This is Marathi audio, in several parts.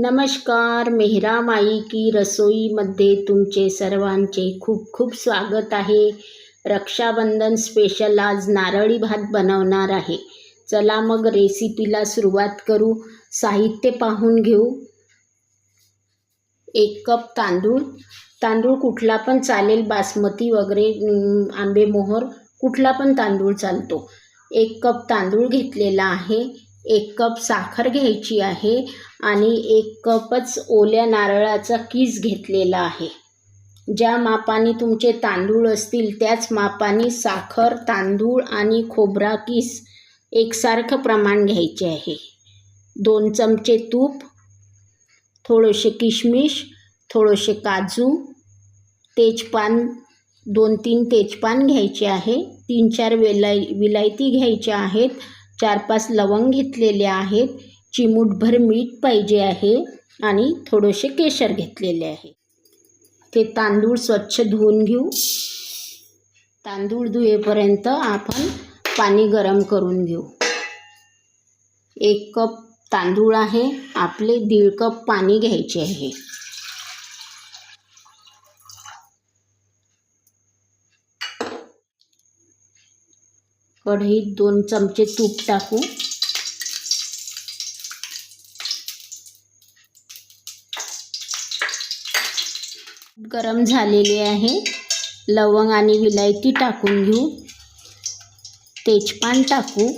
नमस्कार. मेहरा माई की रसोईमध्ये तुमचे सर्वांचे खूप खूप स्वागत आहे. रक्षाबंधन स्पेशल आज नारळी भात बनवणार आहे. चला मग रेसिपीला सुरुवात करू. साहित्य पाहून घेऊ. 1 कप तांदूळ कुठला पण चालेल, बासमती वगैरे, आंबेमोहर कुठला पण तांदूळ चालतो. 1 कप तांदूळ घेतलेला आहे. 1 कप साखर घ्यायची आहे आणि 1 कपच ओल्या नारळाचा कीस घेतलेला आहे. ज्या मापाने तुमचे तांदूळ असतील त्याच मापाने साखर, तांदूळ आणि खोबरा कीस एकसारखं प्रमाण घ्यायचे आहे. 2 चमचे तूप, थोडेसे किशमिश, थोडेसे काजू, तेजपान, 2-3 तेजपान घ्यायचे आहे. 3-4 विलायती घ्यायच्या आहेत. 4-5 लवंग घेतलेले आहेत. चिमूटभर मीठ पाहिजे आहे आणि थोडेसे केशर घेतलेले आहे. ते तांदूळ स्वच्छ धुवून घेऊ. तांदूळ धुवेपर्यंत आपण पाणी गरम करून घेऊ. 1 कप तांदूळ आहे, आपले 1.5 कप पाणी घ्यायचे आहे. कढईत 2 चमचे तूप टाकू. गरम झालेले आहे. लवंग आणि विलायती टाकून घेऊ. तेजपान टाकू.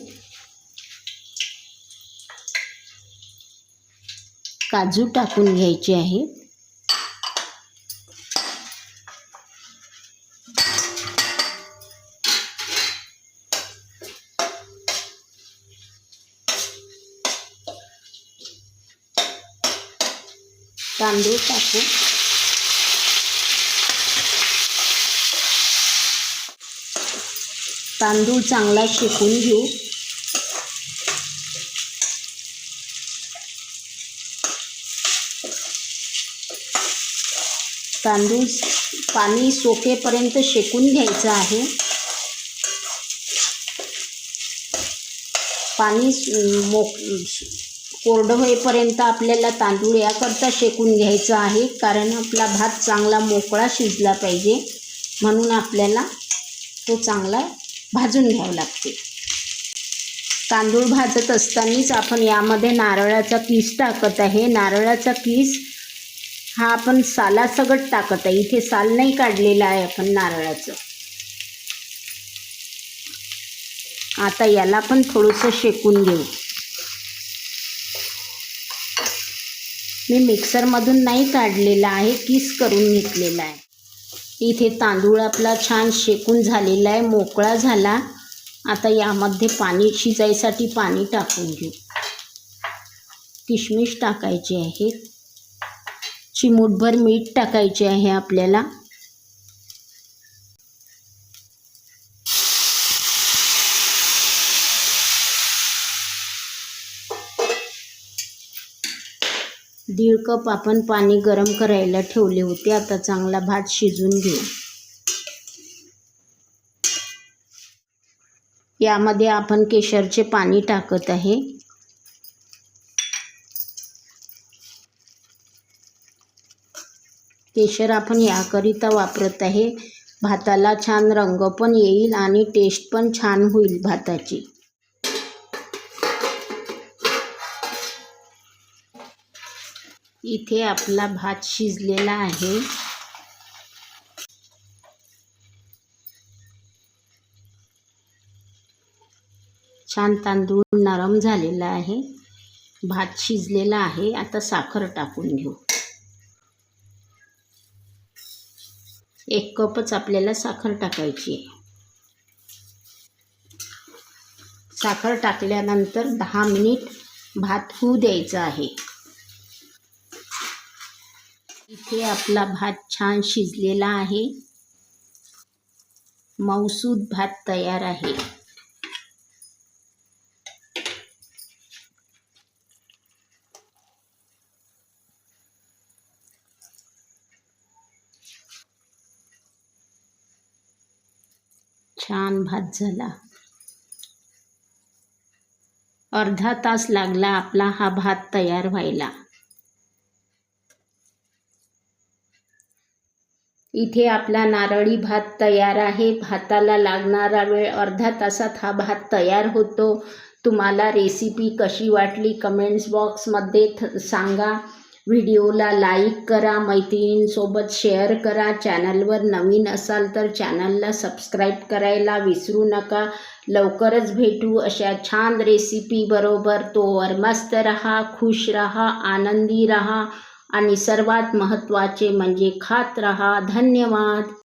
काजू टाकून घ्यायचे आहे. तांदूळ टाकू. तांदूळ चांगला शेकून घेऊ. तांदूळ पाणी सोकेपर्यंत शेकून घ्यायचं आहे. पाणी कोरडं होईपर्यंत आपल्याला तांदूळ याकरता शेकून घ्यायचं आहे, कारण आपला भात चांगला मोकळा शिजला पाहिजे, म्हणून आपल्याला तो चांगला भाजून घ्यावं लागते. तांदूळ भाजत असतानाच आपण यामध्ये नारळाचा कीस टाकत आहे. नारळाचा कीस हा आपण सालासकट टाकत आहे. इथे साल नाही काढलेला आहे आपण नारळाचं. आता याला पण थोडंसं शेकून घेऊ. मी मिक्सरमधून नाही काढलेला आहे, कीस करून घेतलेला आहे. इथे तांदूळ आपला छान शेकून झालेला आहे, मोकळा झाला. आता यामध्ये पाणी शिजायसाठी पाणी टाकून घेऊ. किशमिश टाकायचे आहे. चिमूटभर मीठ टाकायचे आहे आपल्याला. दीड कप आपण पाणी गरम करायला ठेवले होते. आता चांगला भात शिजून घेऊ. यामध्ये आपण केशरचे पाणी टाकत आहे. केशर आपण याकरिता वापरत आहे, भाताला छान रंग पण येईल आणि टेस्ट पण छान होईल भाताची. इथे आपला भात शिजलेला आहे. छान तांदूळ नरम झालेला आहे. भात शिजलेला आहे. आता साखर टाकून घेऊ. 1 कपच आपल्याला साखर टाकायची आहे. साखर टाकल्यानंतर 10 मिनिट भात होऊ द्यायचा आहे. इथे आपला भात छान शिजलेला आहे. मऊसूद भात तयार आहे. छान भात झाला. अर्धा तास लागला आपला हा भात तयार व्हायला. इथे आपला नारळी भात तयार आहे. भाताला लागणारा वेळ अर्धा तासात हा भात तयार होतो. तुम्हाला रेसिपी कशी वाटली कमेंट्स बॉक्समध्ये सांगा. व्हिडिओला लाईक करा, मैत्रिणींसोबत शेअर करा. चॅनलवर नवीन असाल तर चॅनलला सबस्क्राईब करायला विसरू नका. लवकरच भेटू अशा छान रेसिपी बरोबर. तोवर मस्त रहा, खुश रहा, आनंदी रहा आणि सर्वात महत्त्वाचे म्हणजे खात रहा. धन्यवाद.